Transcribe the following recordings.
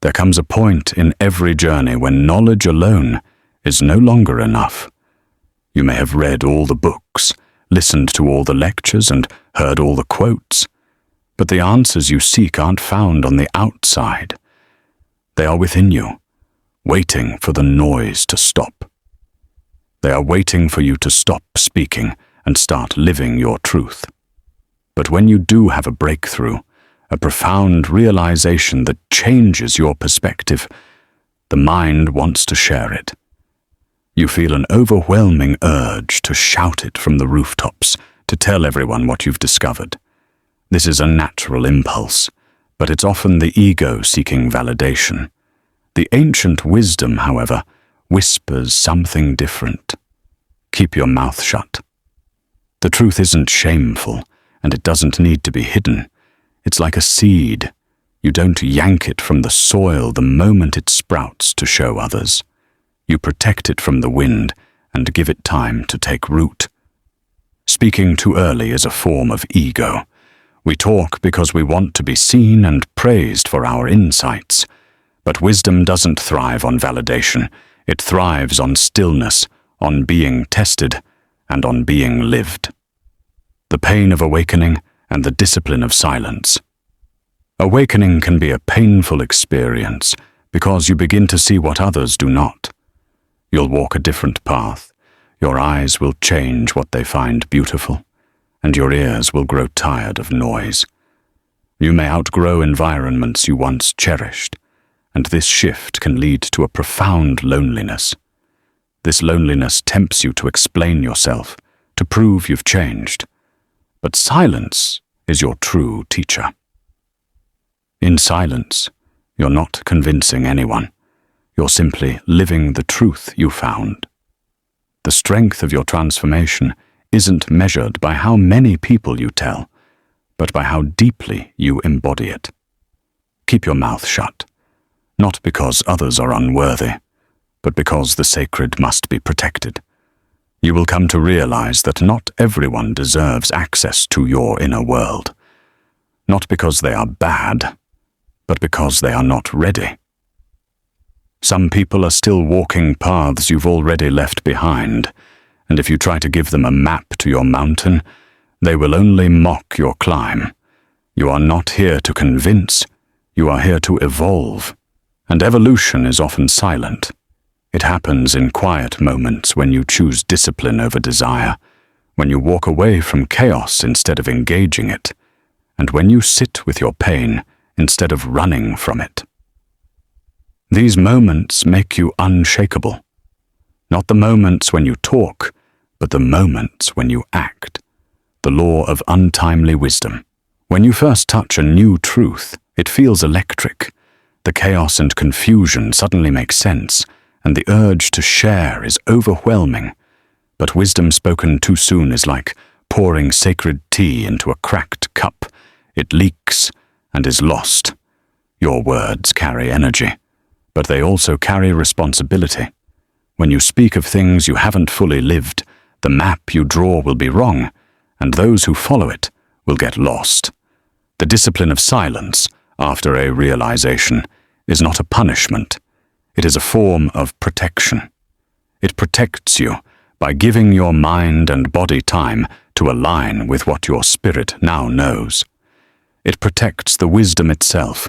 There comes a point in every journey when knowledge alone is no longer enough. You may have read all the books, listened to all the lectures, and heard all the quotes, but the answers you seek aren't found on the outside. They are within you, waiting for the noise to stop. They are waiting for you to stop speaking and start living your truth. But when you do have a breakthrough, a profound realization that changes your perspective, the mind wants to share it. You feel an overwhelming urge to shout it from the rooftops, to tell everyone what you've discovered. This is a natural impulse, but it's often the ego seeking validation. The ancient wisdom, however, whispers something different. Keep your mouth shut. The truth isn't shameful, and it doesn't need to be hidden. It's like a seed. You don't yank it from the soil the moment it sprouts to show others. You protect it from the wind and give it time to take root. Speaking too early is a form of ego. We talk because we want to be seen and praised for our insights. But wisdom doesn't thrive on validation. It thrives on stillness, on being tested, and on being lived. The pain of awakening and the discipline of silence. Awakening can be a painful experience because you begin to see what others do not. You'll walk a different path. Your eyes will change what they find beautiful, and your ears will grow tired of noise. You may outgrow environments you once cherished, and this shift can lead to a profound loneliness. This loneliness tempts you to explain yourself, to prove you've changed. But silence is your true teacher. In silence, you're not convincing anyone. You're simply living the truth you found. The strength of your transformation isn't measured by how many people you tell, but by how deeply you embody it. Keep your mouth shut, not because others are unworthy, but because the sacred must be protected. You will come to realize that not everyone deserves access to your inner world, not because they are bad, but because they are not ready. Some people are still walking paths you've already left behind, and if you try to give them a map to your mountain, they will only mock your climb. You are not here to convince, you are here to evolve, and evolution is often silent. It happens in quiet moments when you choose discipline over desire, when you walk away from chaos instead of engaging it, and when you sit with your pain instead of running from it. These moments make you unshakable. Not the moments when you talk, but the moments when you act. The law of untimely wisdom. When you first touch a new truth, it feels electric. The chaos and confusion suddenly make sense, and the urge to share is overwhelming. But wisdom spoken too soon is like pouring sacred tea into a cracked cup. It leaks and is lost. Your words carry energy, but they also carry responsibility. When you speak of things you haven't fully lived, the map you draw will be wrong, and those who follow it will get lost. The discipline of silence, after a realization, is not a punishment. It is a form of protection. It protects you by giving your mind and body time to align with what your spirit now knows. It protects the wisdom itself,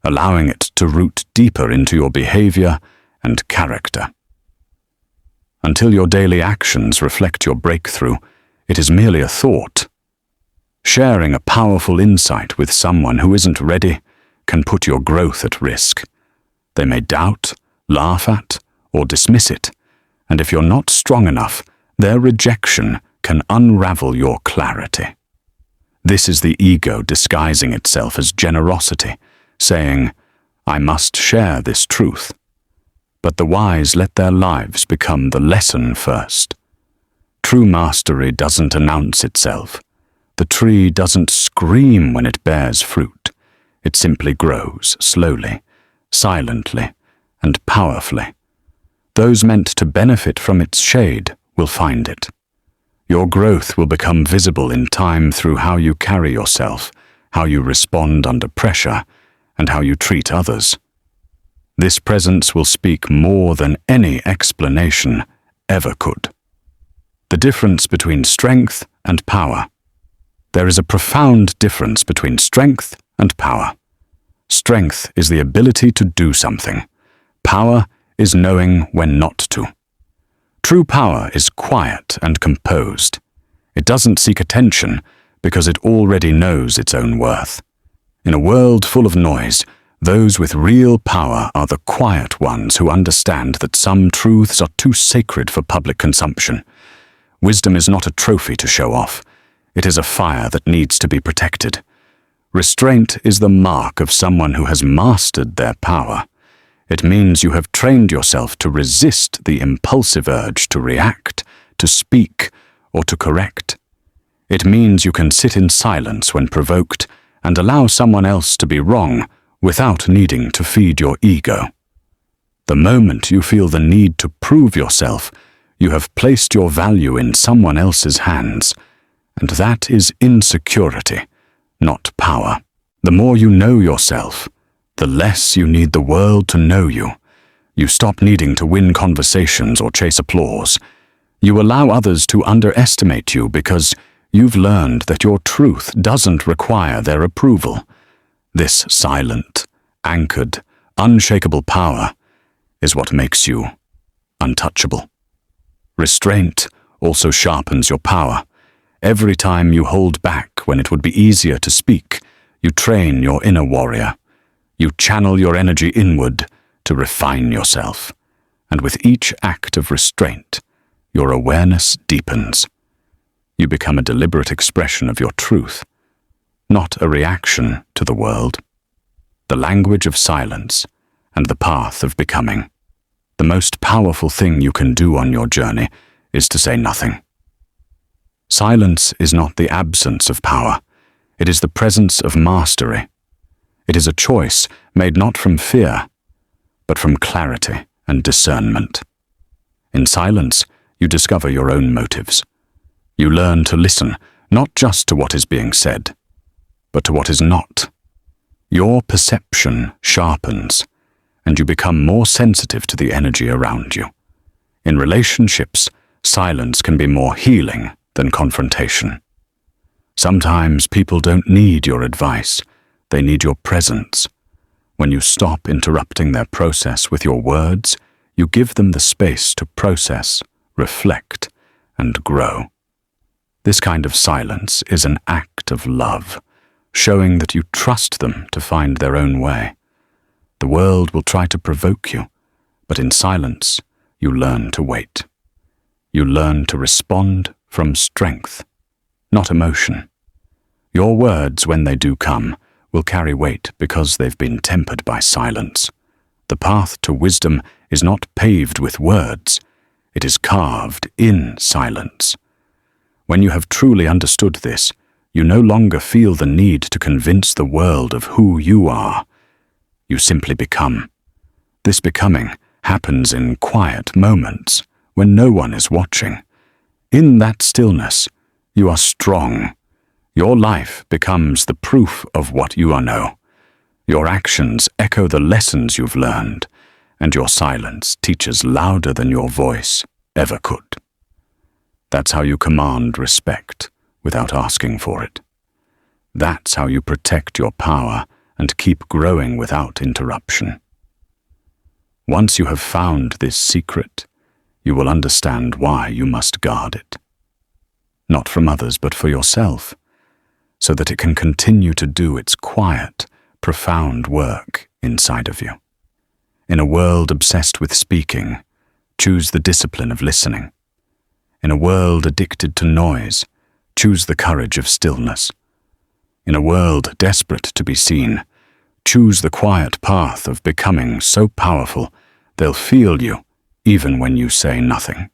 allowing it to root deeper into your behavior and character. Until your daily actions reflect your breakthrough, it is merely a thought. Sharing a powerful insight with someone who isn't ready can put your growth at risk. They may doubt, laugh at, or dismiss it, and if you're not strong enough, their rejection can unravel your clarity. This is the ego disguising itself as generosity, saying, "I must share this truth." But the wise let their lives become the lesson first. True mastery doesn't announce itself. The tree doesn't scream when it bears fruit. It simply grows slowly, silently, and powerfully. Those meant to benefit from its shade will find it. Your growth will become visible in time through how you carry yourself, how you respond under pressure, and how you treat others. This presence will speak more than any explanation ever could. The difference between strength and power. There is a profound difference between strength and power. Strength is the ability to do something. Power is knowing when not to. True power is quiet and composed. It doesn't seek attention because it already knows its own worth. In a world full of noise, those with real power are the quiet ones who understand that some truths are too sacred for public consumption. Wisdom is not a trophy to show off. It is a fire that needs to be protected. Restraint is the mark of someone who has mastered their power. It means you have trained yourself to resist the impulsive urge to react, to speak, or to correct. It means you can sit in silence when provoked and allow someone else to be wrong without needing to feed your ego. The moment you feel the need to prove yourself, you have placed your value in someone else's hands, and that is insecurity, not power. The more you know yourself, the less you need the world to know you. You stop needing to win conversations or chase applause. You allow others to underestimate you because you've learned that your truth doesn't require their approval. This silent, anchored, unshakable power is what makes you untouchable. Restraint also sharpens your power. Every time you hold back when it would be easier to speak, you train your inner warrior. You channel your energy inward to refine yourself. And with each act of restraint, your awareness deepens. You become a deliberate expression of your truth, not a reaction to the world. The language of silence and the path of becoming. The most powerful thing you can do on your journey is to say nothing. Silence is not the absence of power. It is the presence of mastery. It is a choice made not from fear, but from clarity and discernment. In silence, you discover your own motives. You learn to listen not just to what is being said, but to what is not. Your perception sharpens, and you become more sensitive to the energy around you. In relationships, silence can be more healing than confrontation. Sometimes people don't need your advice, they need your presence. When you stop interrupting their process with your words, you give them the space to process, reflect, and grow. This kind of silence is an act of love, showing that you trust them to find their own way. The world will try to provoke you, but in silence, you learn to wait. You learn to respond from strength, not emotion. Your words, when they do come, will carry weight because they've been tempered by silence. The path to wisdom is not paved with words, it is carved in silence. When you have truly understood this, you no longer feel the need to convince the world of who you are. You simply become. This becoming happens in quiet moments when no one is watching. In that stillness, you are strong. Your life becomes the proof of what you know. Your actions echo the lessons you've learned, and your silence teaches louder than your voice ever could. That's how you command respect without asking for it. That's how you protect your power and keep growing without interruption. Once you have found this secret, you will understand why you must guard it. Not from others, but for yourself, so that it can continue to do its quiet, profound work inside of you. In a world obsessed with speaking, choose the discipline of listening. In a world addicted to noise, choose the courage of stillness. In a world desperate to be seen, choose the quiet path of becoming so powerful they'll feel you even when you say nothing.